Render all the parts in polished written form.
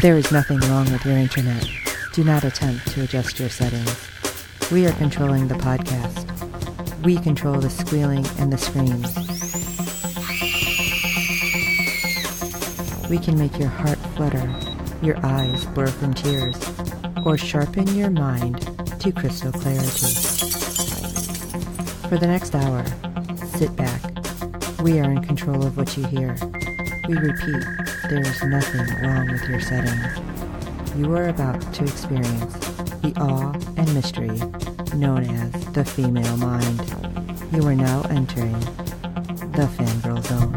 There is nothing wrong with your internet. Do not attempt to adjust your settings. We are controlling the podcast. We control the squealing and the screams. We can make your heart flutter, your eyes blur from tears, or sharpen your mind to crystal clarity. For the next hour, sit back. We are in control of what you hear. We repeat, there is nothing wrong with your settings. You are about to experience the awe and mystery known as the female mind. You are now entering the Fangirl Zone.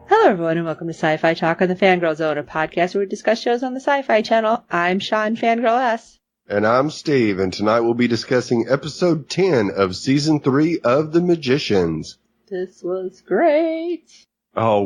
Hello everyone and welcome to SyFy Talk on the Fangirl Zone, a podcast where we discuss shows on the SyFy channel. I'm Sean Fangirl S. And I'm Steve, and tonight we'll be discussing episode 10 of season 3 of The Magicians. This was great. Oh,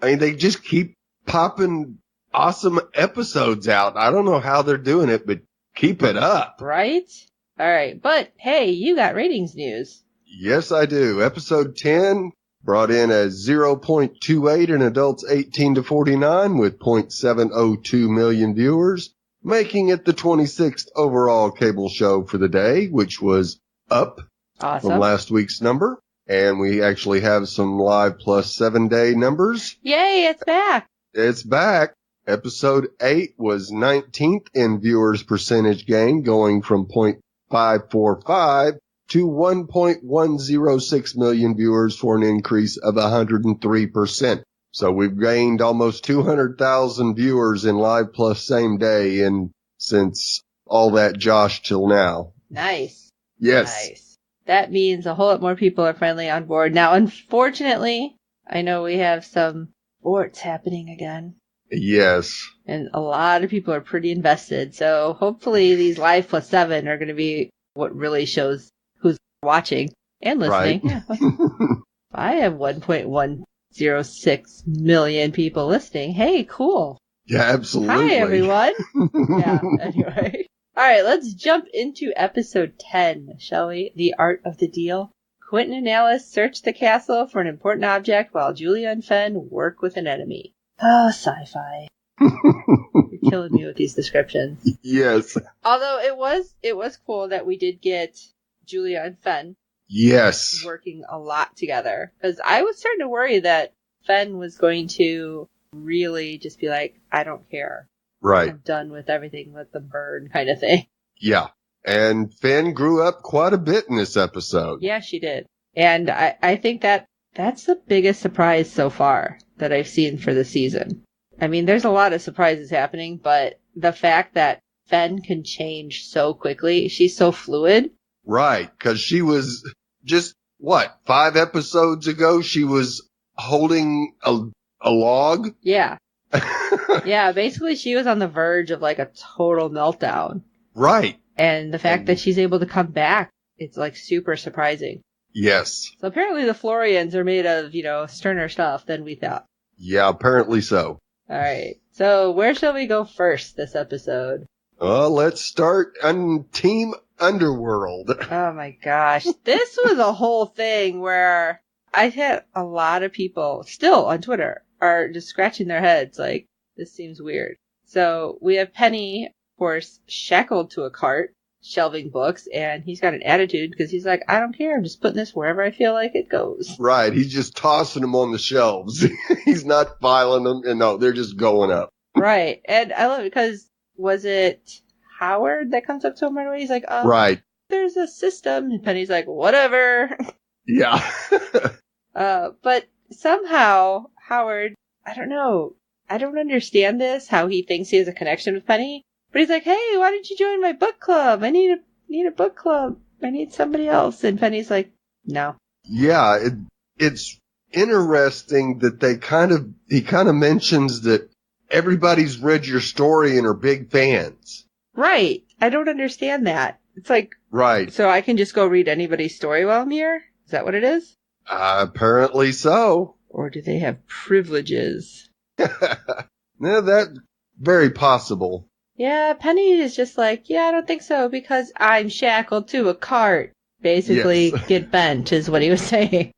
they just keep popping awesome episodes out. I don't know how they're doing it, but keep it up. Right? Alright, but hey, you got ratings news. Yes, I do. Episode 10 brought in a 0.28 in adults 18 to 49 with 0.702 million viewers, making it the 26th overall cable show for the day, which was up from last week's number. And we actually have some live plus 7-day numbers. Yay, it's back. It's back. Episode 8 was 19th in viewers percentage gain, going from 0.545 to 1.106 million viewers for an increase of 103%. So we've gained almost 200,000 viewers in live plus same day since all that Josh till now. Nice. Yes. Nice. That means a whole lot more people are finally on board. Now, unfortunately, I know we have some sports happening again. Yes. And a lot of people are pretty invested. So hopefully these live plus 7 are going to be what really shows who's watching and listening. Right. Yeah. I have 1.106 million people listening. Hey, cool. Yeah, absolutely. Hi, everyone. Yeah, anyway. All right, let's jump into episode 10, shall we? The Art of the Deal. Quentin and Alice search the castle for an important object while Julia and Fen work with an enemy. Oh, SyFy. You're killing me with these descriptions. Yes. Although it was cool that we did get Julia and Fen. Yes. Working a lot together. Because I was starting to worry that Fen was going to really just be like, I don't care. Right. I'm done with everything with the bird kind of thing. Yeah. And Fen grew up quite a bit in this episode. Yeah, she did. And I think that's the biggest surprise so far that I've seen for the season. I mean, there's a lot of surprises happening, but the fact that Fen can change so quickly, she's so fluid. Right. Because she was just, 5 episodes ago, she was holding a log? Yeah. Yeah, basically she was on the verge of like a total meltdown. Right. And the fact that she's able to come back, it's like super surprising. Yes. So apparently the Florians are made of, sterner stuff than we thought. Yeah, apparently so. All right. So where shall we go first this episode? Let's start on Team Underworld. Oh my gosh. This was a whole thing where I had a lot of people still on Twitter are just scratching their heads like, this seems weird. So we have Penny, of course, shackled to a cart, shelving books, and he's got an attitude because he's like, I don't care. I'm just putting this wherever I feel like it goes. Right. He's just tossing them on the shelves. He's not filing them. And no, they're just going up. Right. And I love it because was it Howard that comes up to him right away? He's like, right. There's a system. And Penny's like, whatever. Yeah. But somehow Howard, I don't know. I don't understand this, how he thinks he has a connection with Penny. But he's like, hey, why don't you join my book club? I need a book club. I need somebody else. And Penny's like, no. Yeah, it's interesting that he kind of mentions that everybody's read your story and are big fans. Right. I don't understand that. It's like, right. So I can just go read anybody's story while I'm here? Is that what it is? Apparently so. Or do they have privileges? No, that's very possible. Yeah, Penny is just like, yeah, I don't think so because I'm shackled to a cart. Basically, yes. Get bent is what he was saying.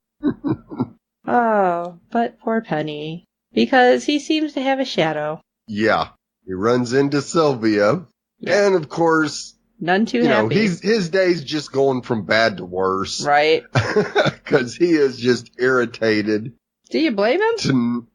Oh, but poor Penny. Because he seems to have a shadow. Yeah. He runs into Sylvia. Yeah. And of course, none too happy. His day's just going from bad to worse. Right. Because he is just irritated. Do you blame him?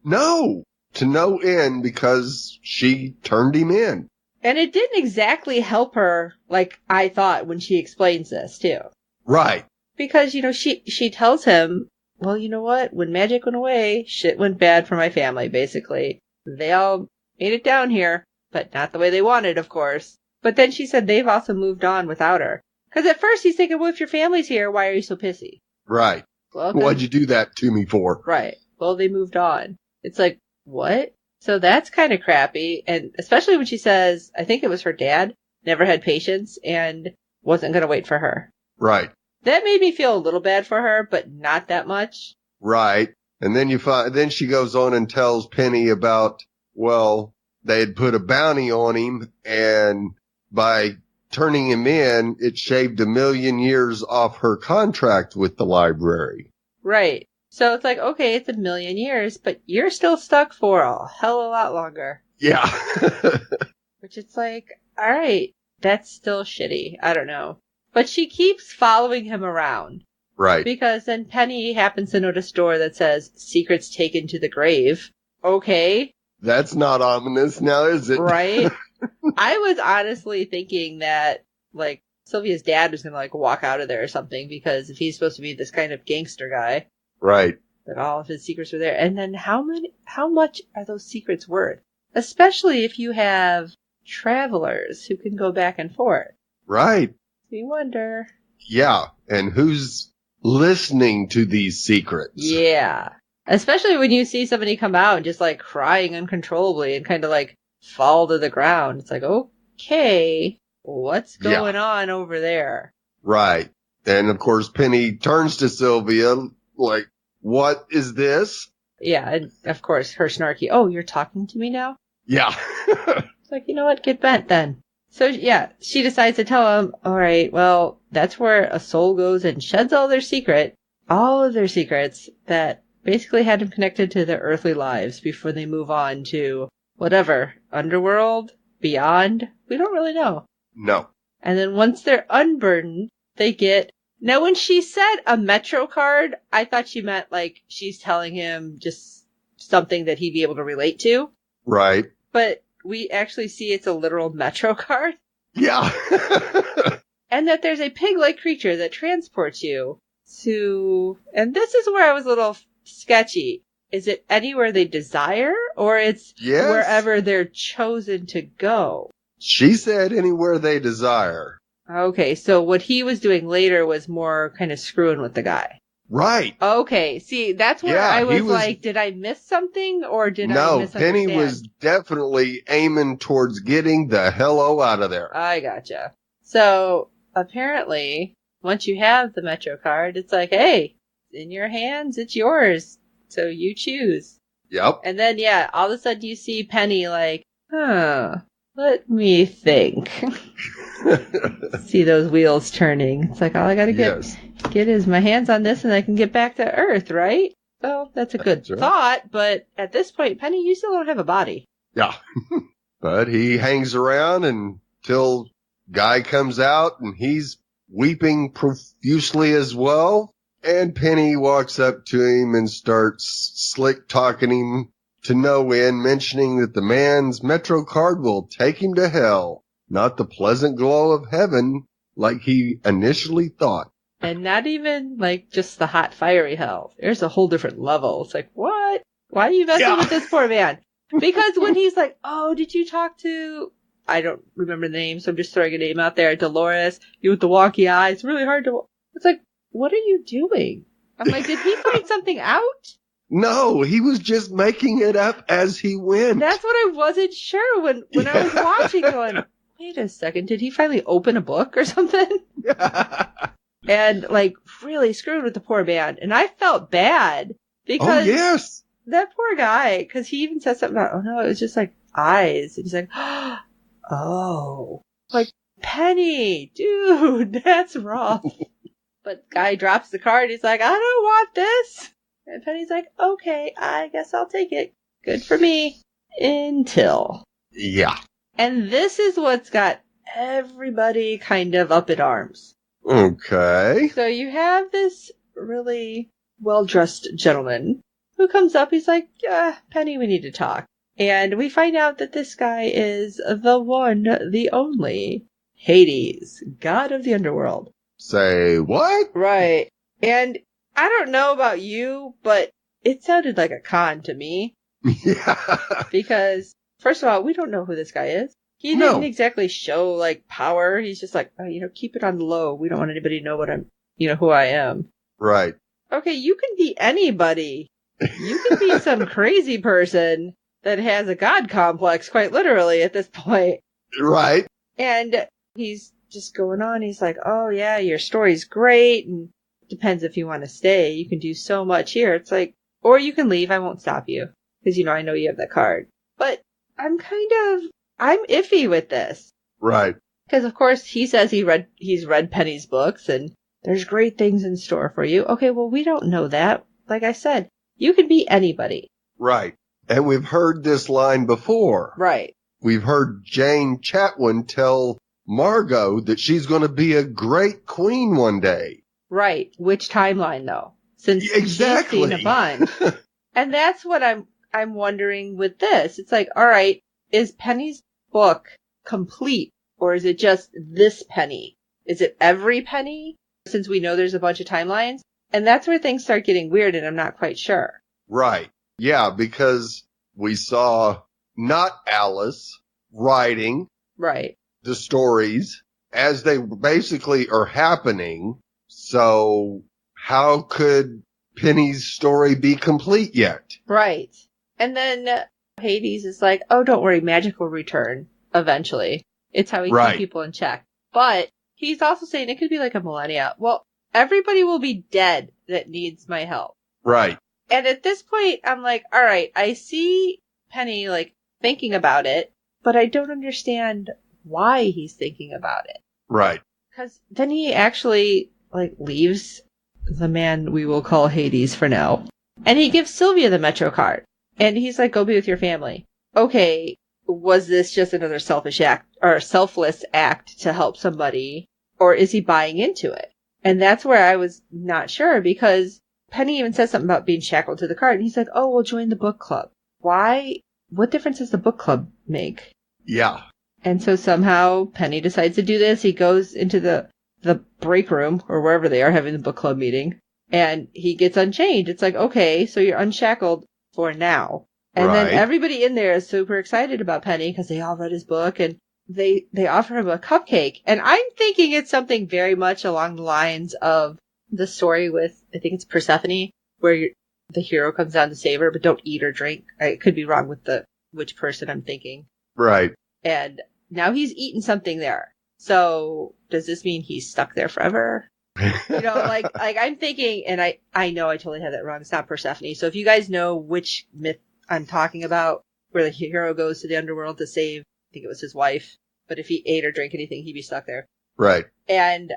To no end, because she turned him in. And it didn't exactly help her, like I thought, when she explains this, too. Right. Because, she tells him, well, you know what? When magic went away, shit went bad for my family, basically. They all made it down here, but not the way they wanted, of course. But then she said they've also moved on without her. Because at first he's thinking, well, if your family's here, why are you so pissy? Right. Well, what'd you do that to me for? Right. Well, they moved on. It's like, what? So that's kind of crappy. And especially when she says, I think it was her dad, never had patience and wasn't going to wait for her. Right. That made me feel a little bad for her, but not that much. Right. And then then she goes on and tells Penny about, well, they had put a bounty on him, and by turning him in, it shaved 1,000,000 years off her contract with the library. Right. So it's like, okay, it's 1,000,000 years, but you're still stuck for a hell of a lot longer. Yeah. Which it's like, all right, that's still shitty. I don't know. But she keeps following him around. Right. Because then Penny happens to notice a door that says, secrets taken to the grave. Okay. That's not ominous now, is it? Right. I was honestly thinking that, like, Sylvia's dad was going to, walk out of there or something, because if he's supposed to be this kind of gangster guy. Right. That all of his secrets were there. And then how much are those secrets worth? Especially if you have travelers who can go back and forth. Right. We wonder. Yeah. And who's listening to these secrets? Yeah. Especially when you see somebody come out and just crying uncontrollably and kind of fall to the ground. It's like, okay, what's going on over there? Right. And of course, Penny turns to Sylvia like, what is this? Yeah. And of course, her snarky, oh, you're talking to me now? Yeah. It's like, you know what? Get bent then. So, yeah, she decides to tell him, all right, well, that's where a soul goes and sheds all of their secrets that basically had them connected to their earthly lives before they move on to whatever, underworld, beyond. We don't really know. No. And then once they're unburdened, they get... Now, when she said a Metro card, I thought she meant she's telling him just something that he'd be able to relate to. Right. But we actually see it's a literal Metro card. Yeah. And that there's a pig-like creature that transports you to... And this is where I was a little sketchy. Is it anywhere they desire, or it's wherever they're chosen to go? She said anywhere they desire. Okay, so what he was doing later was more kind of screwing with the guy. Right. Okay, see, that's where I was like, did I miss something, or did I misunderstand? No, Penny was definitely aiming towards getting the hello out of there. I gotcha. So, apparently, once you have the Metro card, it's like, hey, it's in your hands, it's yours, so you choose. Yep. And then, all of a sudden you see Penny let me think. See those wheels turning. It's like, all I gotta get is my hands on this and I can get back to Earth, right? Well, that's a good thought, but at this point, Penny, you still don't have a body. Yeah. But he hangs around until Guy comes out and he's weeping profusely as well. And Penny walks up to him and starts slick talking him to no end, mentioning that the man's Metro card will take him to hell, not the pleasant glow of heaven like he initially thought. And not even just the hot, fiery hell. There's a whole different level. It's like, what? Why are you messing with this poor man? Because when he's like, oh, did you talk to... I don't remember the name, so I'm just throwing a name out there. Dolores, you with the wonky eyes. Really hard to... It's like, what are you doing? I'm like, did he find something out? No, he was just making it up as he went. That's what I wasn't sure when I was watching, going, wait a second, did he finally open a book or something? And, really screwed with the poor man. And I felt bad because that poor guy, because he even said something about, oh no, it was just eyes. And he's like, oh, Penny, dude, that's rough. But guy drops the card. He's like, I don't want this. And Penny's like, okay, I guess I'll take it. Good for me. Until. Yeah. And this is what's got everybody kind of up in arms. Okay. So you have this really well-dressed gentleman who comes up. He's like, Penny, we need to talk. And we find out that this guy is the one, the only Hades, god of the underworld. Say what? Right. And I don't know about you, but it sounded like a con to me. Yeah. Because, first of all, we don't know who this guy is. He didn't exactly show, like, power. He's just like, keep it on the low. We don't want anybody to know who I am. Right. Okay, you can be anybody. You can be some crazy person that has a god complex, quite literally, at this point. Right. And he's just going on. He's like, oh, yeah, your story's great. And it depends if you want to stay. You can do so much here. It's like, or you can leave. I won't stop you. Because, I know you have that card. But I'm iffy with this. Right. Because, of course, he says he's read Penny's books and there's great things in store for you. Okay, well, we don't know that. Like I said, you can be anybody. Right. And we've heard this line before. Right. We've heard Jane Chatwin tell Margot that she's going to be a great queen one day. Right. Which timeline, though? Since exactly. She's seen a bunch. And that's what I'm wondering with this. It's like, all right, is Penny's book complete? Or is it just this Penny? Is it every Penny? Since we know there's a bunch of timelines. And that's where things start getting weird, and I'm not quite sure. Right. Yeah, because we saw not Alice writing the stories as they basically are happening. So how could Penny's story be complete yet? Right. And then Hades is like, oh, don't worry, magic will return eventually. It's how we keep people in check. But he's also saying it could be like a millennia. Well, everybody will be dead that needs my help. Right. And at this point, I'm like, all right, I see Penny, like, thinking about it, but I don't understand why he's thinking about it. Right. Because then he actually, like, leaves the man we will call Hades for now. And he gives Sylvia the Metro card. And he's like, go be with your family. Okay, was this just another selfish act, or selfless act to help somebody? Or is he buying into it? And that's where I was not sure, because Penny even says something about being shackled to the card. And he's like, oh, we'll join the book club. Why? What difference does the book club make? Yeah. And so somehow Penny decides to do this. He goes into the break room, or wherever they are having the book club meeting, and he gets unchained. It's like, okay, so you're unshackled for now. And then everybody in there is super excited about Penny because they all read his book, and they offer him a cupcake. And I'm thinking it's something very much along the lines of the story with, I think it's Persephone, where the hero comes down to save her, but don't eat or drink. I could be wrong with which person I'm thinking. Right. And now he's eaten something there. So does this mean he's stuck there forever? Like I'm thinking, and I know I totally had that wrong. It's not Persephone. So if you guys know which myth I'm talking about, where the hero goes to the underworld to save, I think it was his wife, but if he ate or drank anything, he'd be stuck there. Right. And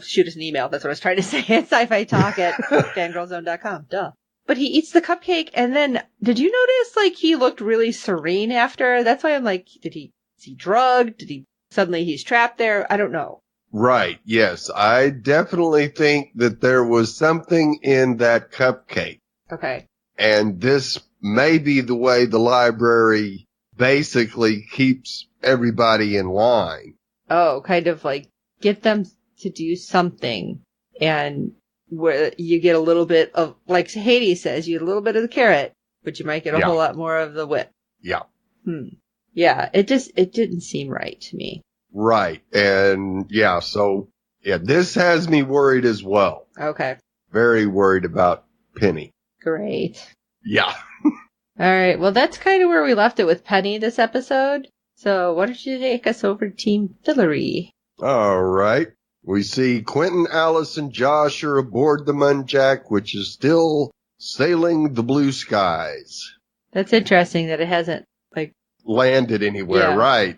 shoot us an email. That's what I was trying to say. It's SyFy Talk at fangirlzone.com. Duh. But he eats the cupcake, and then, did you notice, like, he looked really serene after? That's why I'm like, is he drugged? Suddenly he's trapped there? I don't know. Right. Yes. I definitely think that there was something in that cupcake. Okay. And this may be the way the library basically keeps everybody in line. Oh, kind of like get them to do something, and where you get a little bit of, like Hades says, you get a little bit of the carrot, but you might get a whole lot more of the whip. Yeah. Yeah, it didn't seem right to me. Right. And this has me worried as well. Okay. Very worried about Penny. Great. Yeah. All right. Well, that's kind of where we left it with Penny this episode. So why don't you take us over to Team Fillory? All right. We see Quentin, Alice, and Josh are aboard the Munjack, which is still sailing the blue skies. That's interesting that it hasn't, landed anywhere, right?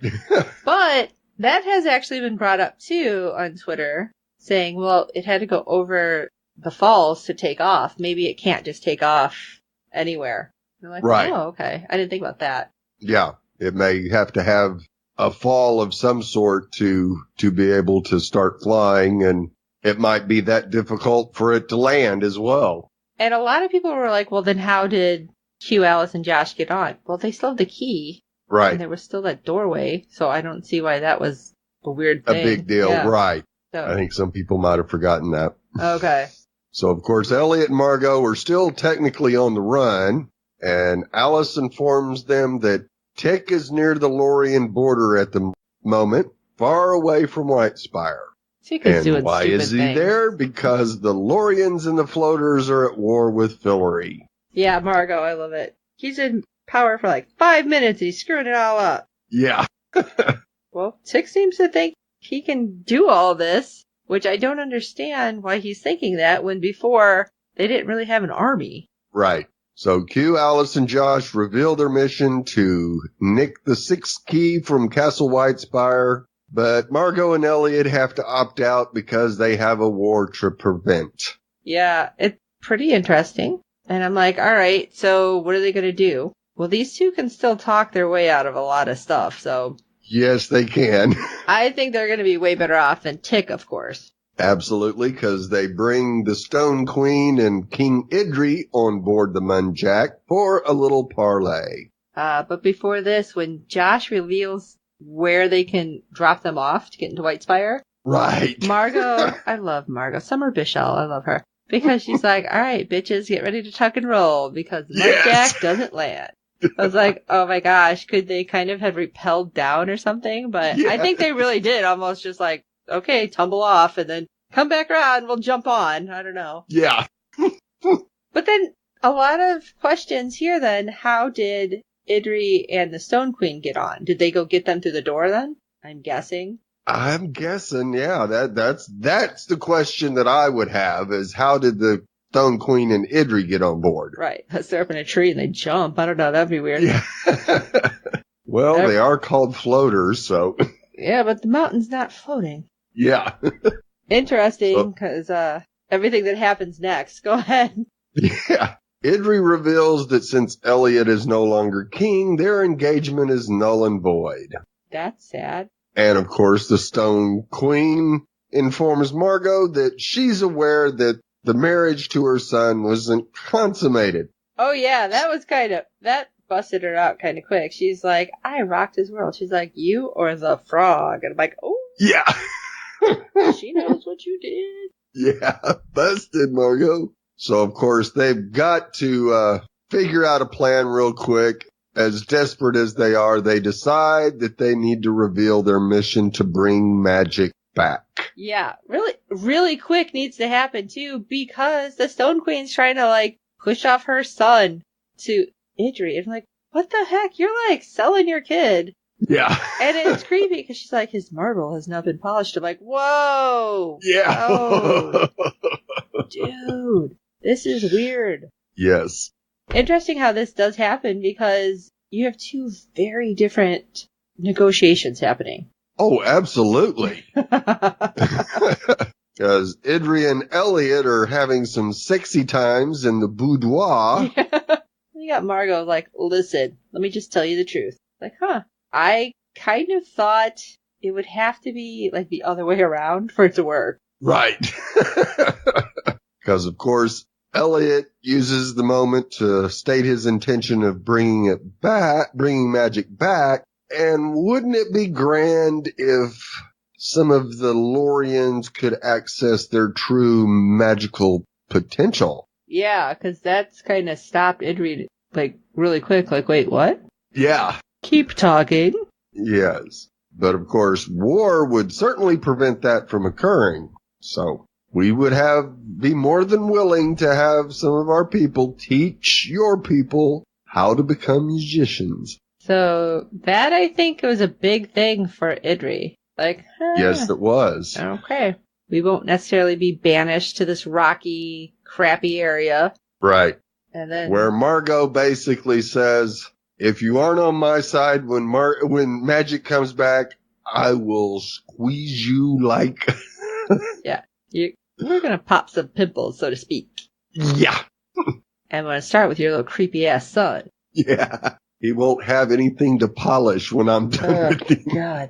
But that has actually been brought up, too, on Twitter, saying, well, it had to go over the falls to take off. Maybe it can't just take off anywhere. And I'm like, Right. oh, okay. I didn't think about that. Yeah. It may have to have a fall of some sort to be able to start flying, and it might be that difficult for it to land as well. And a lot of people were like, well, then how did Q, Alice, and Josh get on? Well, they still have the key. Right. And there was still that doorway, so I don't see why that was a weird thing. A big deal, yeah. right. So. I think some people might have forgotten that. Okay. So, of course, Elliot and Margot are still technically on the run, and Alice informs them that Tick is near the Lorien border at the moment, far away from Whitespire. And why is he there? Because the Loriens and the floaters are at war with Fillory. Yeah, Margot, I love it. He's in power for like 5 minutes and he's screwing it all up. Yeah. Well, Tick seems to think he can do all this, which I don't understand why he's thinking that when before they didn't really have an army. Right. So Q, Alice, and Josh reveal their mission to nick the 6th key from Castle Whitespire, but Margot and Elliot have to opt out because they have a war to prevent. Yeah, it's pretty interesting. And I'm like, all right, so what are they going to do? Well, these two can still talk their way out of a lot of stuff, so. Yes, they can. I think they're going to be way better off than Tick, of course. Absolutely, because they bring the Stone Queen and King Idri on board the Munjack for a little parley. But before this, when Josh reveals where they can drop them off to get into Whitespire. Right. Margot, I love Margot. Summer Bishel, I love her. Because she's like, all right, bitches, get ready to tuck and roll because the Munjack doesn't land. I was like, oh my gosh, could they kind of have repelled down or something? But I think they really did almost just like, okay, tumble off and then come back around, we'll jump on. I don't know. Yeah. But then a lot of questions here then. How did Idri and the Stone Queen get on? Did they go get them through the door then? I'm guessing. I'm guessing, yeah. That's the question that I would have is how did the Stone Queen and Idri get on board? Right. Unless they're up in a tree and they jump. I don't know. That'd be weird. Yeah. Well, they are called floaters, so. Yeah, but the mountain's not floating. Yeah. Interesting, because everything that happens next. Go ahead. Yeah. Idri reveals that since Elliot is no longer king, their engagement is null and void. That's sad. And of course, the Stone Queen informs Margot that she's aware that the marriage to her son wasn't consummated. Oh yeah, that busted her out kind of quick. She's like, I rocked his world. She's like, you or the frog? And I'm like, oh. Yeah. She knows what you did. Yeah, busted, Margot. So, of course, they've got to figure out a plan real quick. As desperate as they are, they decide that they need to reveal their mission to bring magic back. Yeah, really, really quick needs to happen, too, because the Stone Queen's trying to, like, push off her son to Idri. And I'm like, what the heck? You're, like, selling your kid. Yeah. And it's creepy because she's like, his marble has now been polished. I'm like, whoa. Yeah. Oh, dude, this is weird. Yes. Interesting how this does happen because you have two very different negotiations happening. Oh, absolutely. Because Idri and Elliot are having some sexy times in the boudoir. Yeah. You got Margot like, listen, let me just tell you the truth. Like, I kind of thought it would have to be like the other way around for it to work. Right. Because, of course, Elliot uses the moment to state his intention of bringing magic back. And wouldn't it be grand if some of the Loriens could access their true magical potential? Yeah, because that's kind of stopped Idri like really quick. Like, wait, what? Yeah. Keep talking. Yes. But of course, war would certainly prevent that from occurring. So we would be more than willing to have some of our people teach your people how to become magicians. So that I think was a big thing for Idri. Like, yes, it was. Okay. We won't necessarily be banished to this rocky, crappy area. Right. And then where Margot basically says, if you aren't on my side when magic comes back, I will squeeze you like. Yeah. We're going to pop some pimples, so to speak. Yeah. And I'm going to start with your little creepy-ass son. Yeah. He won't have anything to polish when I'm done with him. God.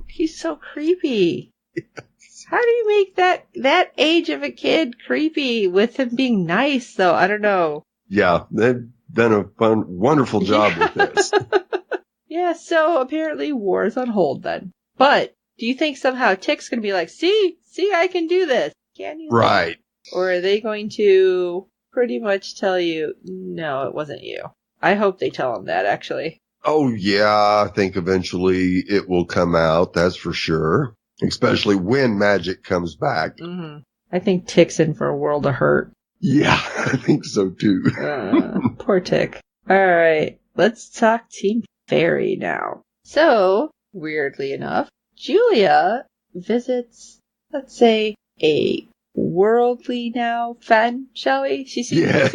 He's so creepy. Yes. How do you make that age of a kid creepy with him being nice, though? I don't know. Yeah, they've done a wonderful job with this. Yeah, so apparently war's on hold then. But do you think somehow Tick's going to be like, see, I can do this? Can you? Right. Or are they going to pretty much tell you, no, it wasn't you? I hope they tell him that, actually. Oh, yeah, I think eventually it will come out, that's for sure. Especially when magic comes back. Mm-hmm. I think Tick's in for a world of hurt. Yeah, I think so too. Poor Tick. All right, let's talk Team Fairy now. So, weirdly enough, Julia visits, let's say, a worldly now Fen, shall we? She seems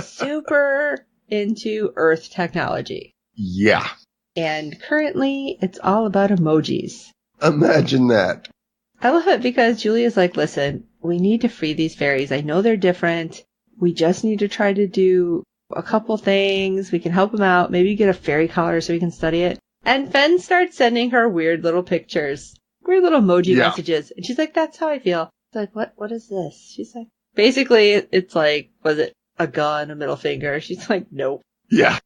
super into Earth technology. Yeah. And currently, it's all about emojis. Imagine that. I love it because Julia's like, listen, we need to free these fairies. I know they're different. We just need to try to do a couple things. We can help them out. Maybe get a fairy collar so we can study it. And Fen starts sending her weird little pictures, weird little emoji messages. And she's like, that's how I feel. It's like, what is this? She's like, basically, it's like, was it a gun, a middle finger? She's like, nope. Yeah.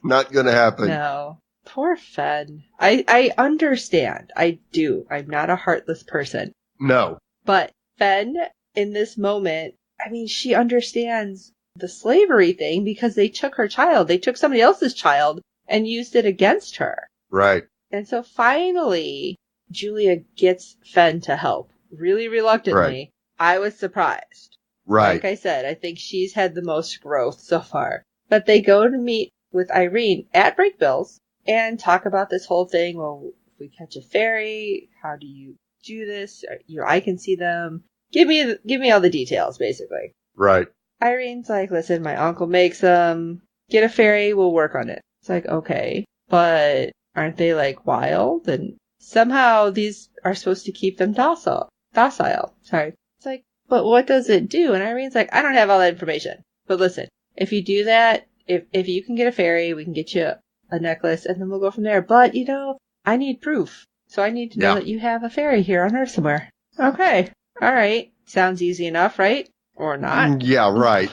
Not gonna happen. No. Poor Fen. I understand. I do. I'm not a heartless person. No. But Fen, in this moment, I mean, she understands the slavery thing because they took her child. They took somebody else's child and used it against her. Right. And so finally, Julia gets Fen to help. Really reluctantly. Right. I was surprised. Right. Like I said, I think she's had the most growth so far. But they go to meet with Irene at Breakbills and talk about this whole thing. Well, if we catch a fairy, how do you do this? I can see them. Give me all the details, basically. Right. Irene's like, listen, my uncle makes them. Get a fairy, we'll work on it. It's like, okay, but aren't they like wild? And somehow these are supposed to keep them docile. Sorry. It's like, but what does it do? And Irene's like, I don't have all that information. But listen, if you do that, if you can get a fairy, we can get you a necklace, and then we'll go from there. But, I need proof. So I need to know that you have a fairy here on Earth somewhere. Okay. All right. Sounds easy enough, right? Or not. Yeah, right.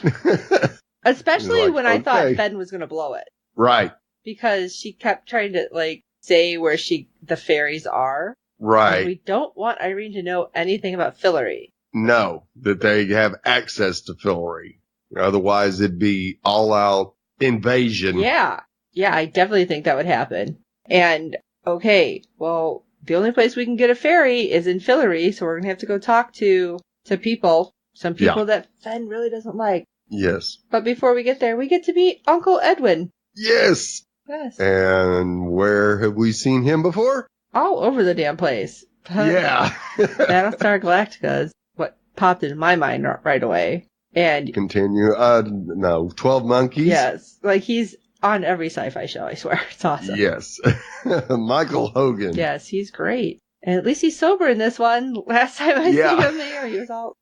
Especially when I thought Fen was going to blow it. Right. Because she kept trying to, say where the fairies are. Right. And we don't want Irene to know anything about Fillory. No, that they have access to Fillory. Otherwise, it'd be all-out invasion. Yeah. Yeah, I definitely think that would happen. And, okay, well, the only place we can get a fairy is in Fillory, so we're going to have to go talk to people. Some people that Fen really doesn't like. Yes. But before we get there, we get to meet Uncle Edwin. Yes. Yes. And where have we seen him before? All over the damn place. Yeah. Battlestar Galactica is what popped into my mind right away. And continue. No, 12 Monkeys. Yes. He's on every sci-fi show, I swear. It's awesome. Yes. Michael Hogan. Yes, he's great. And at least he's sober in this one. Last time I see him there, he was all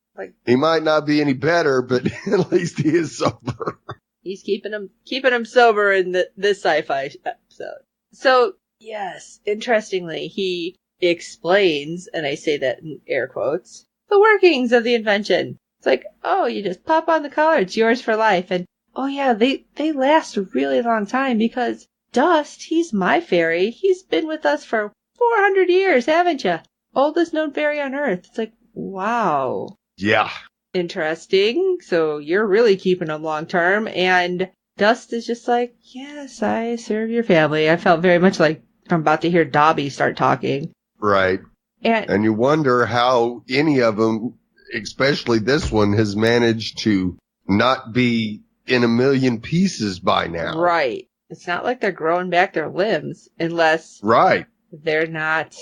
he might not be any better, but at least he is sober. He's keeping him sober in this sci-fi episode. So, yes, interestingly, he explains, and I say that in air quotes, the workings of the invention. It's like, oh, you just pop on the collar, it's yours for life. And, oh yeah, they last a really long time because Dust, he's my fairy. He's been with us for 400 years, haven't you? Oldest known fairy on Earth. It's like, wow. Yeah. Interesting. So you're really keeping them long term. And Dust is just like, yes, I serve your family. I felt very much like I'm about to hear Dobby start talking. Right. And you wonder how any of them, especially this one, has managed to not be in a million pieces by now. Right. It's not like they're growing back their limbs unless they're not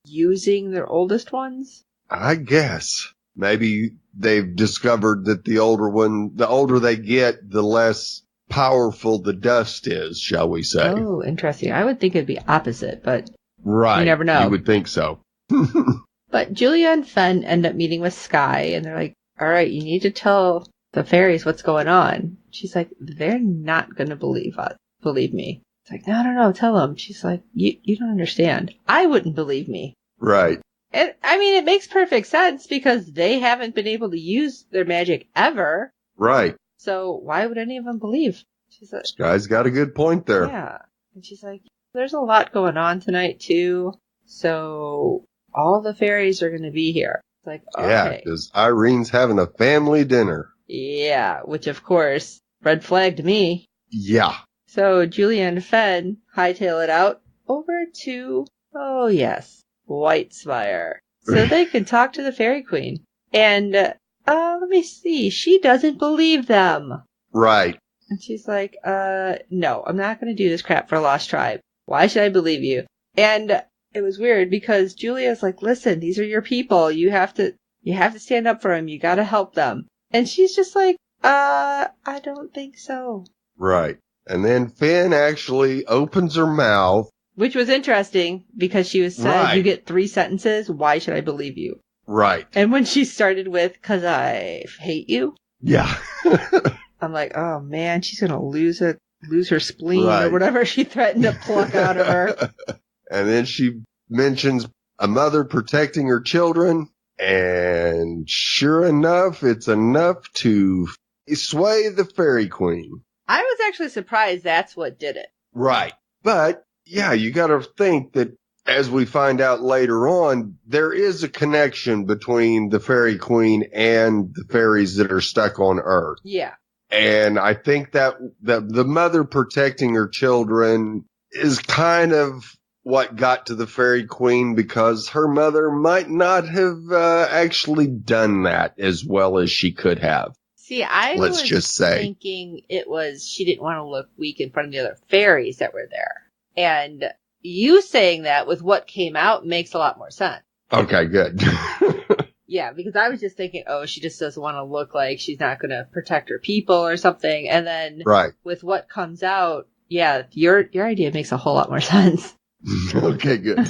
using their oldest ones. I guess. Maybe they've discovered that the older they get, the less powerful the dust is, shall we say. Oh, interesting. I would think it'd be opposite, but you never know. You would think so. But Julia and Fen end up meeting with Sky, and they're like, all right, you need to tell the fairies what's going on. She's like, they're not going to believe me. It's like, no, tell them. She's like, you don't understand. I wouldn't believe me. Right. And, I mean, it makes perfect sense because they haven't been able to use their magic ever. Right. So why would any of them believe? She's like, Sky's got a good point there. Yeah. And she's like, there's a lot going on tonight, too. So all the fairies are going to be here. It's like, okay. Yeah, because Irene's having a family dinner. Yeah, which, of course, red flagged me. Yeah. So Julia and Fen hightail it out over to, oh yes, Whitespire. So they can talk to the Fairy Queen. And, let me see, she doesn't believe them. Right. And she's like, no, I'm not going to do this crap for a lost tribe. Why should I believe you? And it was weird because Julia's like, listen, these are your people. You have to stand up for them. You got to help them. And she's just like, I don't think so. Right. And then Finn actually opens her mouth. Which was interesting because she said, Right. You get 3 sentences. Why should I believe you? Right. And when she started with, 'cause I hate you. Yeah. I'm like, oh man, she's going to lose her spleen Right. or whatever she threatened to pluck out of her. And then she mentions a mother protecting her children. And sure enough, it's enough to sway the Fairy Queen. I was actually surprised that's what did it. Right. But, yeah, you got to think that as we find out later on, there is a connection between the Fairy Queen and the fairies that are stuck on Earth. Yeah. And I think that the mother protecting her children is kind of what got to the Fairy Queen because her mother might not have actually done that as well as she could have. See, I Let's was just say. thinking it was she didn't want to look weak in front of the other fairies that were there. And you saying that with what came out makes a lot more sense. Okay, good. Yeah, because I was just thinking, oh, she just doesn't want to look like she's not going to protect her people or something. And then Right. with what comes out, yeah, your idea makes a whole lot more sense. Okay, good.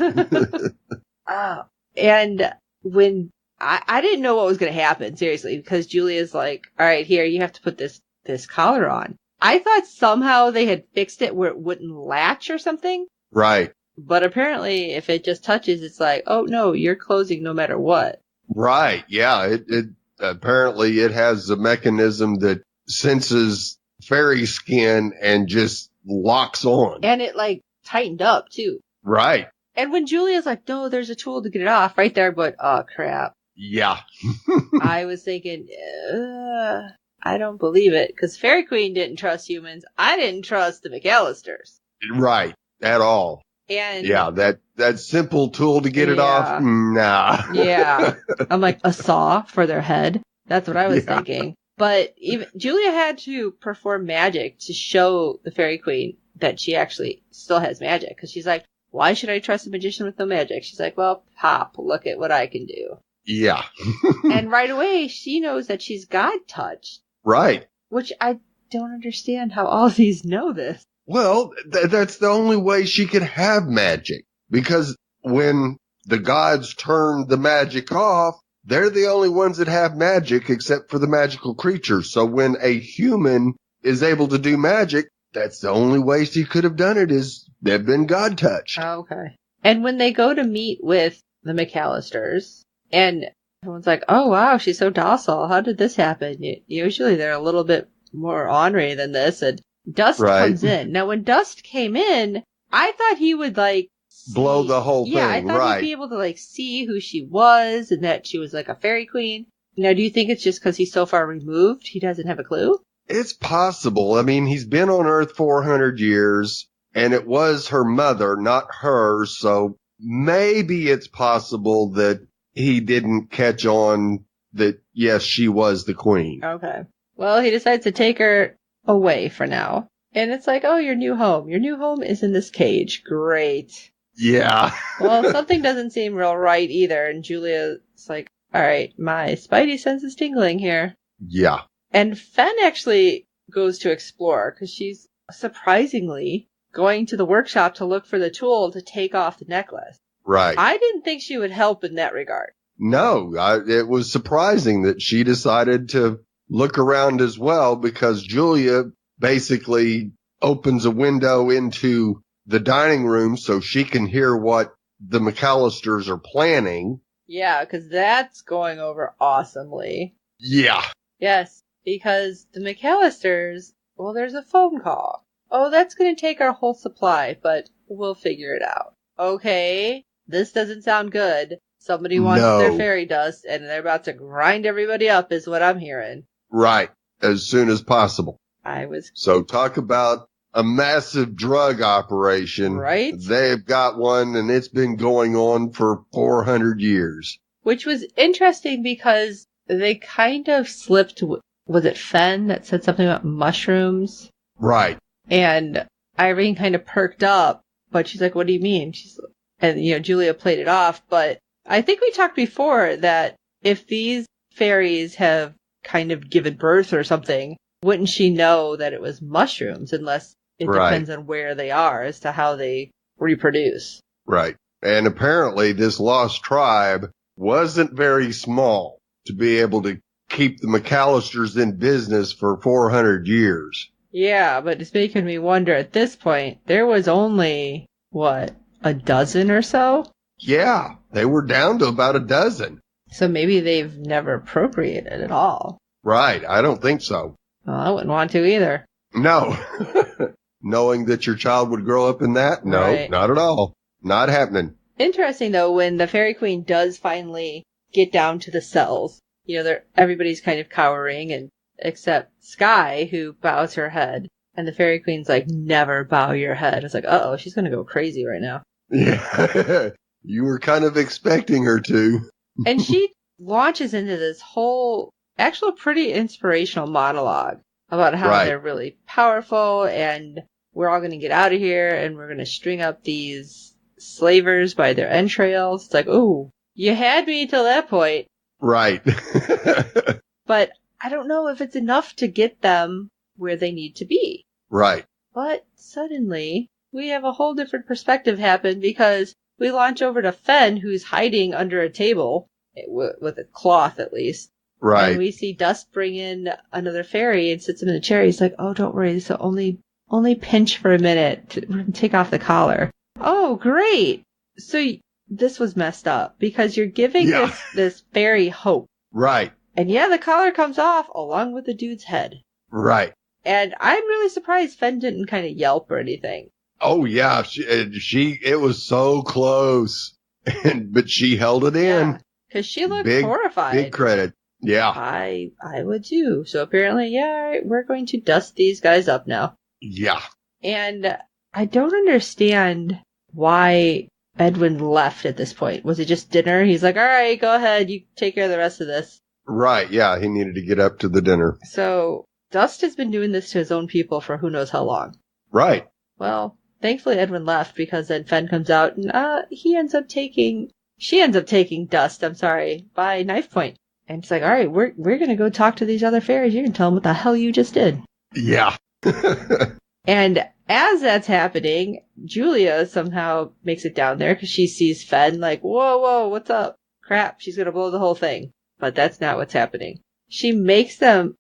And when I didn't know what was going to happen, seriously, because Julia's like, all right, here, you have to put this collar on. I thought somehow they had fixed it where it wouldn't latch or something. Right. But apparently, if it just touches, it's like, oh, no, you're closing no matter what. Right. Yeah. It apparently it has a mechanism that senses fairy skin and just locks on. And it, like, tightened up, too. Right. And when Julia's like, no, there's a tool to get it off, right there, but, oh, crap. Yeah. I was thinking, I don't believe it, because Fairy Queen didn't trust humans. I didn't trust the McAllisters. Right. At all. And yeah, that simple tool to get it off. Nah. Yeah. I'm like, a saw for their head. That's what I was thinking. But even Julia had to perform magic to show the Fairy Queen that she actually still has magic. Because she's like, why should I trust a magician with no magic? She's like, well, Pop, look at what I can do. Yeah. And right away, she knows that she's God touched. Right. Which I don't understand how all of these know this. Well, that's the only way she could have magic. Because when the gods turn the magic off, they're the only ones that have magic except for the magical creatures. So when a human is able to do magic, that's the only way she could have done it is they've been God touched. Okay. And when they go to meet with the McAllisters, and everyone's like, oh wow, she's so docile. How did this happen? Usually they're a little bit more ornery than this. And Dust comes in. Now when Dust came in, I thought he would like blow the whole thing. Yeah, I thought he'd be able to like see who she was and that she was like a fairy queen. Now, do you think it's just because he's so far removed, he doesn't have a clue? It's possible. I mean, he's been on Earth 400 years, and it was her mother, not hers, so maybe it's possible that he didn't catch on that, yes, she was the queen. Okay. Well, he decides to take her away for now. And it's like, oh, your new home. Your new home is in this cage. Great. Yeah. Well, something doesn't seem real right either, and Julia's like, all right, my spidey sense is tingling here. Yeah. And Fen actually goes to explore, because she's surprisingly going to the workshop to look for the tool to take off the necklace. Right. I didn't think she would help in that regard. No, it was surprising that she decided to look around as well, because Julia basically opens a window into the dining room so she can hear what the McAllisters are planning. Yeah, because that's going over awesomely. Yeah. Yes, because the McAllisters, well, there's a phone call. Oh, that's going to take our whole supply, but we'll figure it out. Okay, this doesn't sound good. Somebody wants their fairy dust, and they're about to grind everybody up, is what I'm hearing. Right. As soon as possible. So talk about a massive drug operation. Right? They've got one, and it's been going on for 400 years. Which was interesting because they kind of slipped, was it Fen that said something about mushrooms? Right. And Irene kind of perked up, but she's like, what do you mean? And Julia played it off, but I think we talked before that if these fairies have kind of given birth or something, wouldn't she know that it was mushrooms, unless it depends on where they are as to how they reproduce. Right. And apparently this lost tribe wasn't very small to be able to keep the McAllisters in business for 400 years. Yeah, but it's making me wonder at this point, there was only, a dozen or so? Yeah, they were down to about a dozen. So maybe they've never procreated at all. Right, I don't think so. Well, I wouldn't want to either. No. Knowing that your child would grow up in that? No, not at all. Not happening. Interesting, though, when the Fairy Queen does finally get down to the cells, everybody's kind of cowering, and except Sky, who bows her head. And the Fairy Queen's like, never bow your head. It's like, uh-oh, she's going to go crazy right now. Yeah, you were kind of expecting her to. And she launches into this whole, actual pretty inspirational monologue about how they're really powerful, and we're all going to get out of here, and we're going to string up these slavers by their entrails. It's like, ooh, you had me till that point. Right. But I don't know if it's enough to get them where they need to be. Right. But suddenly, we have a whole different perspective happen, because we launch over to Fen, who's hiding under a table, with a cloth at least. Right. And we see Dust bring in another fairy and sits him in a chair. He's like, oh, don't worry, so only pinch for a minute to take off the collar. Oh, great. So this was messed up, because you're giving this fairy hope. Right. And the collar comes off along with the dude's head. Right. And I'm really surprised Fen didn't kind of yelp or anything. Oh, yeah. It was so close. But she held it in. Because she looked horrified. Big credit. Yeah. I would too. So apparently, we're going to dust these guys up now. Yeah. And I don't understand why Edwin left at this point. Was it just dinner? He's like, all right, go ahead. You take care of the rest of this. Right. Yeah. He needed to get up to the dinner. So Dust has been doing this to his own people for who knows how long. Right. Well, thankfully Edwin left, because then Fen comes out and she ends up taking Dust, by knife point. And it's like, all right, we're going to go talk to these other fairies. You can tell them what the hell you just did. Yeah. And as that's happening, Julia somehow makes it down there, because she sees Fen like, whoa, what's up? Crap, she's going to blow the whole thing. But that's not what's happening. She makes them,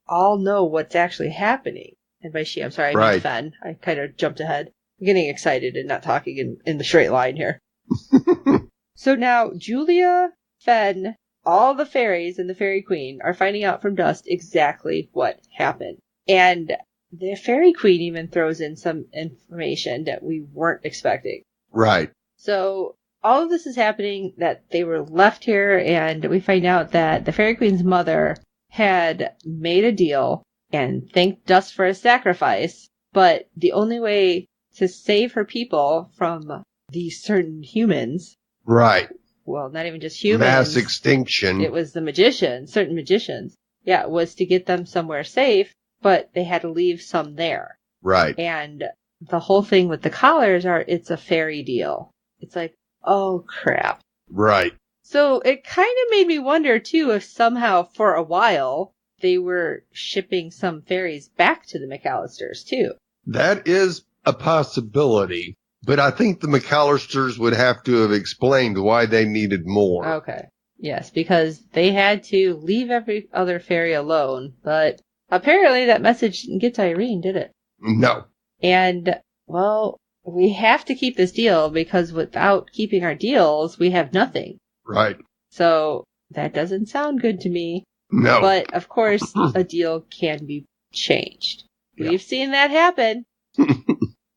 all know what's actually happening. And by she, I'm sorry, I mean Fen. I kind of jumped ahead. I'm getting excited and not talking in the straight line here. So now, Julia, Fen, all the fairies and the Fairy Queen are finding out from Dust exactly what happened. And the Fairy Queen even throws in some information that we weren't expecting. Right. So all of this is happening, that they were left here, and we find out that the Fairy Queen's mother had made a deal and thanked Dust for his sacrifice, but the only way to save her people from these certain humans... Right. Well, not even just humans. Mass extinction. It was the magicians, certain magicians. Yeah, it was to get them somewhere safe, but they had to leave some there. Right. And the whole thing with the collars it's a fairy deal. It's like, oh crap. Right. So it kind of made me wonder, too, if somehow, for a while, they were shipping some fairies back to the McAllisters, too. That is a possibility. But I think the McAllisters would have to have explained why they needed more. Okay. Yes, because they had to leave every other fairy alone, but apparently that message didn't get to Irene, did it? No. And, well, we have to keep this deal because without keeping our deals, we have nothing. Right. So that doesn't sound good to me. No. But, of course, a deal can be changed. Yeah. We've seen that happen.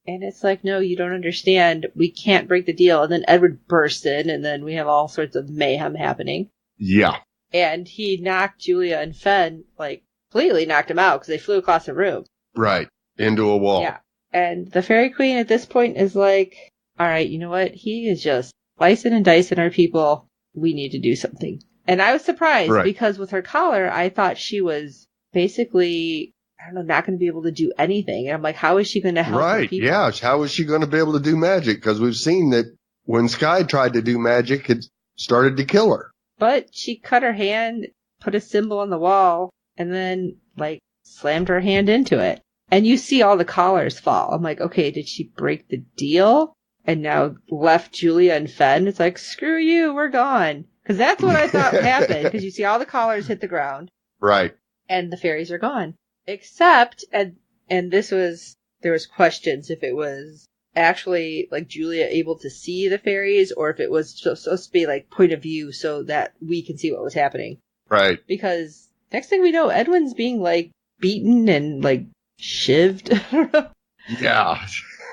And it's like, no, you don't understand. We can't break the deal. And then Edward bursts in, and then we have all sorts of mayhem happening. Yeah. And he knocked Julia and Fen, like, completely knocked him out because they flew across the room. Right. Into a wall. Yeah. And the Fairy Queen at this point is like, all right, you know what? He is just slicing and dicing our people. We need to do something. And I was surprised because with her collar, I thought she was basically, I don't know, not going to be able to do anything. And I'm like, how is she going to help her people? Yeah. How is she going to be able to do magic? Because we've seen that when Sky tried to do magic, it started to kill her. But she cut her hand, put a symbol on the wall, and then, like, slammed her hand into it. And you see all the collars fall. I'm like, okay, did she break the deal? And now left Julia and Fen? It's like, screw you, we're gone. Because that's what I thought happened. Because you see all the collars hit the ground. Right. And the fairies are gone. Except, and there was questions if it was actually, like, Julia able to see the fairies, or if it was supposed to be, like, point of view so that we can see what was happening. Right. Because next thing we know, Edwin's being, like, beaten and, like, shivved. Yeah.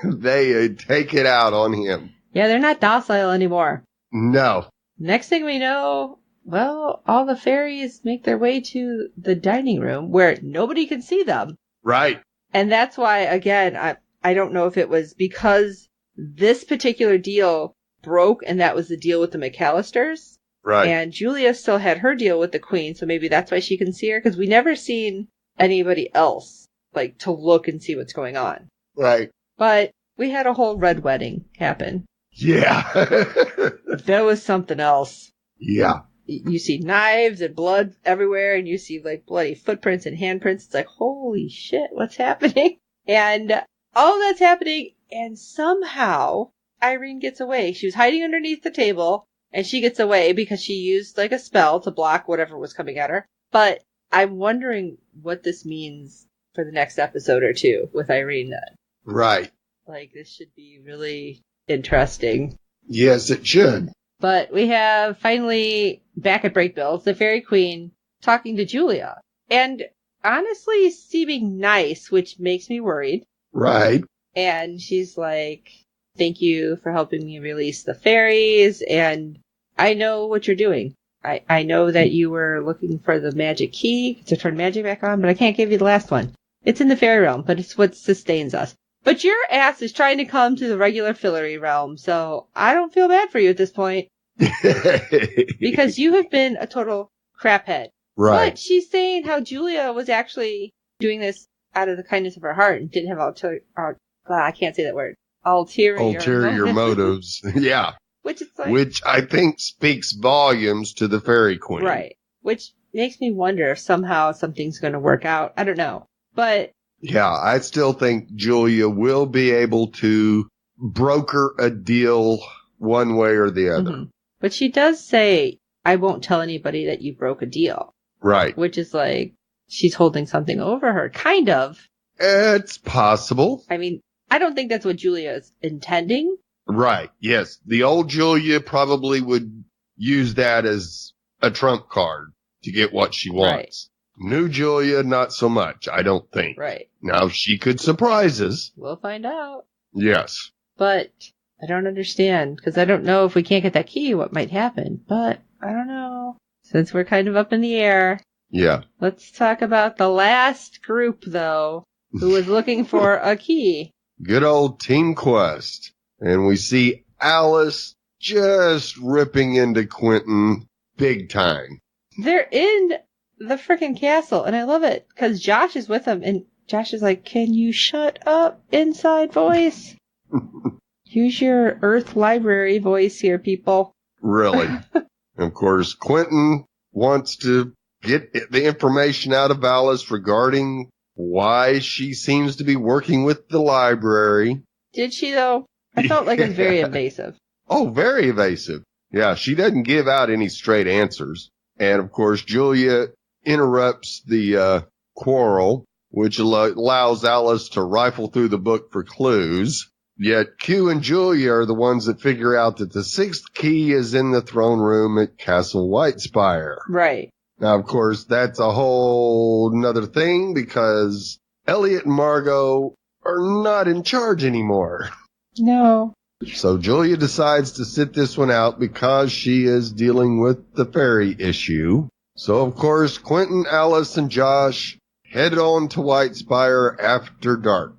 They take it out on him. Yeah, they're not docile anymore. No. Next thing we know, well, all the fairies make their way to the dining room where nobody can see them. Right. And that's why, again, I don't know if it was because this particular deal broke and that was the deal with the McAllisters. Right. And Julia still had her deal with the Queen, so maybe that's why she can see her, because we never seen anybody else, like, to look and see what's going on. Right. But we had a whole red wedding happen. Yeah. There was something else. Yeah. You see knives and blood everywhere, and you see, like, bloody footprints and handprints. It's like, holy shit, what's happening? And all that's happening, and somehow Irene gets away. She was hiding underneath the table, and she gets away because she used, like, a spell to block whatever was coming at her. But I'm wondering what this means for the next episode or two with Irene then. Right. Like, this should be really interesting. Yes, it should. But we have finally, back at Breakbills, the Fairy Queen talking to Julia. And honestly seeming nice, which makes me worried. Right. And she's like, thank you for helping me release the fairies, and I know what you're doing. I know that you were looking for the magic key to turn magic back on, but I can't give you the last one. It's in the fairy realm, but it's what sustains us. But your ass is trying to come to the regular fillery realm, so I don't feel bad for you at this point. Because you have been a total craphead. Right. But she's saying how Julia was actually doing this out of the kindness of her heart and didn't have I can't say that word. Ulterior motives. Yeah. Which I think speaks volumes to the Fairy Queen. Right. Which makes me wonder if somehow something's going to work out. I don't know. But yeah, I still think Julia will be able to broker a deal one way or the other. Mm-hmm. But she does say, I won't tell anybody that you broke a deal. Right. Which is like, she's holding something over her. Kind of. It's possible. I mean, I don't think that's what Julia is intending. Right. Yes. The old Julia probably would use that as a trump card to get what she wants. Right. New Julia, not so much, I don't think. Right. Now, she could surprise us. We'll find out. Yes. But I don't understand, because I don't know if we can't get that key, what might happen. But I don't know. Since we're kind of up in the air. Yeah. Let's talk about the last group, though, who was looking for a key. Good old Team Quest. And we see Alice just ripping into Quentin big time. They're in the freaking castle, and I love it, because Josh is with them, and Josh is like, can you shut up, inside voice? Use your Earth Library voice here, people. Really? Of course, Quentin wants to get the information out of Alice regarding why she seems to be working with the library. Did she, though? I felt like it was very invasive. Oh, very evasive. Yeah, she doesn't give out any straight answers. And of course, Julia interrupts the quarrel, which allows Alice to rifle through the book for clues. Yet Q and Julia are the ones that figure out that the sixth key is in the throne room at Castle Whitespire. Right. Now, of course, that's a whole nother thing because Elliot and Margot are not in charge anymore. No. So Julia decides to sit this one out because she is dealing with the fairy issue. So, of course, Quentin, Alice, and Josh head on to Whitespire after dark.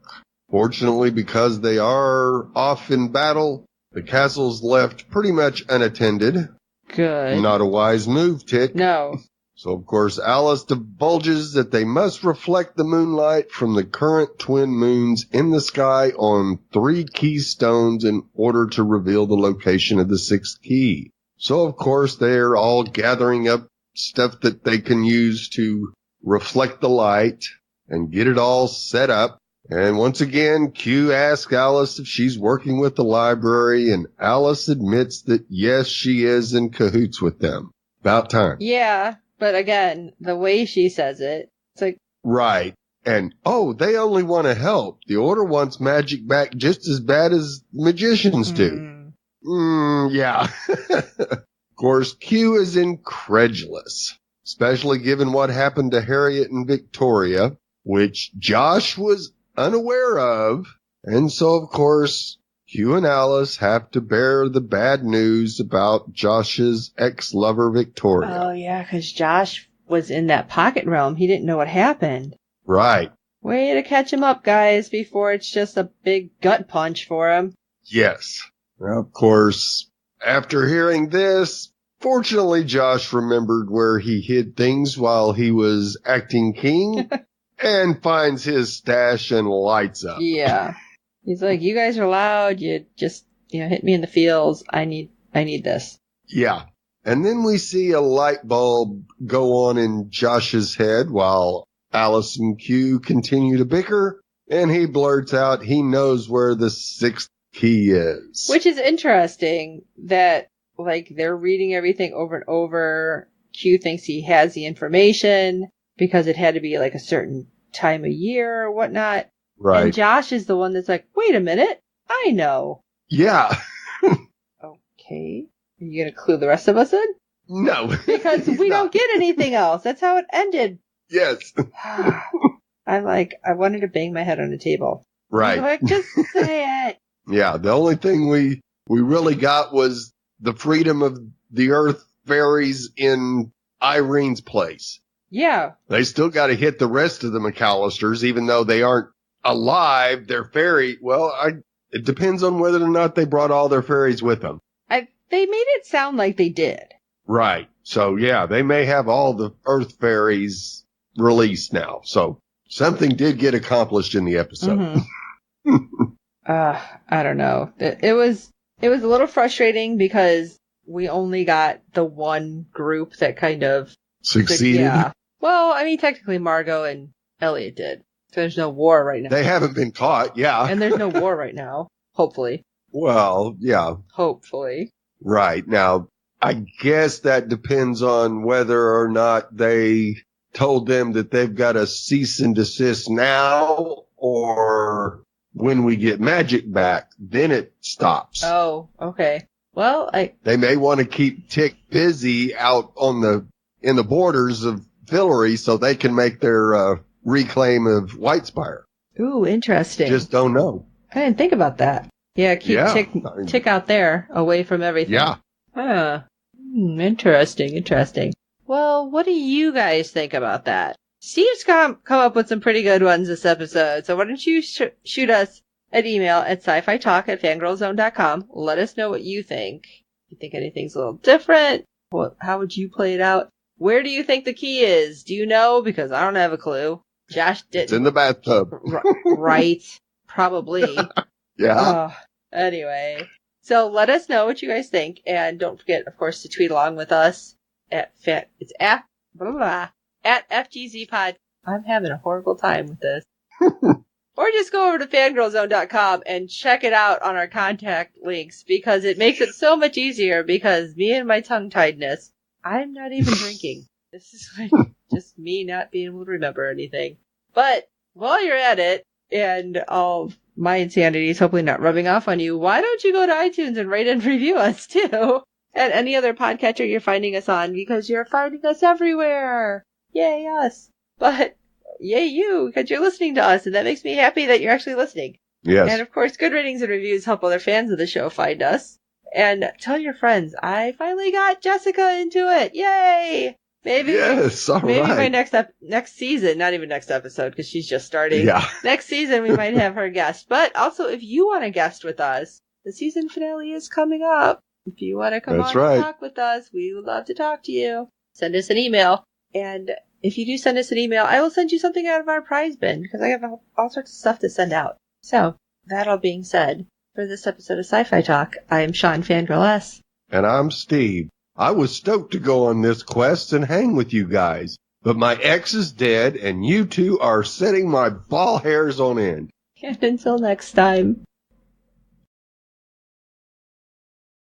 Fortunately, because they are off in battle, the castle's left pretty much unattended. Good. Not a wise move, Tick. No. So, of course, Alice divulges that they must reflect the moonlight from the current twin moons in the sky on 3 keystones in order to reveal the location of the 6th key. So, of course, they're all gathering up stuff that they can use to reflect the light and get it all set up. And once again, Q asks Alice if she's working with the library, and Alice admits that yes, she is in cahoots with them. About time. Yeah. But again, the way she says it, it's like... Right. And, oh, they only want to help. The Order wants magic back just as bad as magicians do. Yeah. Of course, Q is incredulous, especially given what happened to Harriet and Victoria, which Josh was unaware of. And so, of course, Q and Alice have to bear the bad news about Josh's ex-lover, Victoria. Oh, yeah, because Josh was in that pocket realm. He didn't know what happened. Right. Way to catch him up, guys, before it's just a big gut punch for him. Yes. Well, of course, after hearing this, fortunately, Josh remembered where he hid things while he was acting king and finds his stash and lights up. Yeah. He's like, you guys are loud. You just, hit me in the feels. I need this. Yeah. And then we see a light bulb go on in Josh's head while Alice and Q continue to bicker. And he blurts out he knows where the 6th key is. Which is interesting that, they're reading everything over and over. Q thinks he has the information because it had to be a certain time of year or whatnot. Right. And Josh is the one that's like, wait a minute, I know. Yeah. Okay. Are you going to clue the rest of us in? No. Because we don't get anything else. That's how it ended. Yes. I wanted to bang my head on the table. Right. Just say it. Yeah. The only thing we really got was the freedom of the Earth fairies in Irene's place. Yeah. They still got to hit the rest of the McAllisters, even though they aren't alive. They're fairy. Well, it depends on whether or not they brought all their fairies with them. They made it sound like they did. Right. So, yeah, they may have all the Earth fairies released now. So something did get accomplished in the episode. Mm-hmm. I don't know. It was a little frustrating because we only got the one group that kind of succeeded. Yeah. Well, I mean, technically Margot and Elliot did. There's no war right now. They haven't been caught, yeah. And there's no war right now. Hopefully. Well, yeah. Hopefully. Right. Now, I guess that depends on whether or not they told them that they've got to cease and desist now, or when we get magic back, then it stops. Oh, okay. Well, they may want to keep Tick busy out in the borders of Fillory so they can make their reclaim of Whitespire. Ooh, interesting. Just don't know. I didn't think about that. Yeah, keep Tick out there, away from everything. Yeah. Huh. Interesting. Well, what do you guys think about that? Steve's come up with some pretty good ones this episode, so why don't you shoot us an email at sci-fi talk@fangirlzone.com. Let us know what you think. You think anything's a little different? How would you play it out? Where do you think the key is? Do you know? Because I don't have a clue. Josh didn't. It's in the bathtub. Right. Probably. Yeah. Anyway. So let us know what you guys think. And don't forget, of course, to tweet along with us at FGZPod. I'm having a horrible time with this. Or just go over to fangirlzone.com and check it out on our contact links, because it makes it so much easier, because me and my tongue-tiedness, I'm not even drinking. This is like just me not being able to remember anything. But while you're at it, and all my insanity is hopefully not rubbing off on you, why don't you go to iTunes and rate and review us too? And any other podcatcher you're finding us on, because you're finding us everywhere. Yay us. But yay you, because you're listening to us, and that makes me happy that you're actually listening. Yes. And of course, good ratings and reviews help other fans of the show find us. And tell your friends, I finally got Jessica into it. Yay! Maybe, yes, all maybe right. by next season, not even next episode, because she's just starting. Yeah. Next season, we might have her guest. But also, if you want to guest with us, the season finale is coming up. If you want to come That's on right. and talk with us, we would love to talk to you. Send us an email. And if you do send us an email, I will send you something out of our prize bin, because I have all sorts of stuff to send out. So, that all being said, for this episode of Sci-Fi Talk, I am Sean Fangirl S. And I'm Steve. I was stoked to go on this quest and hang with you guys, but my ex is dead and you two are setting my ball hairs on end. And until next time.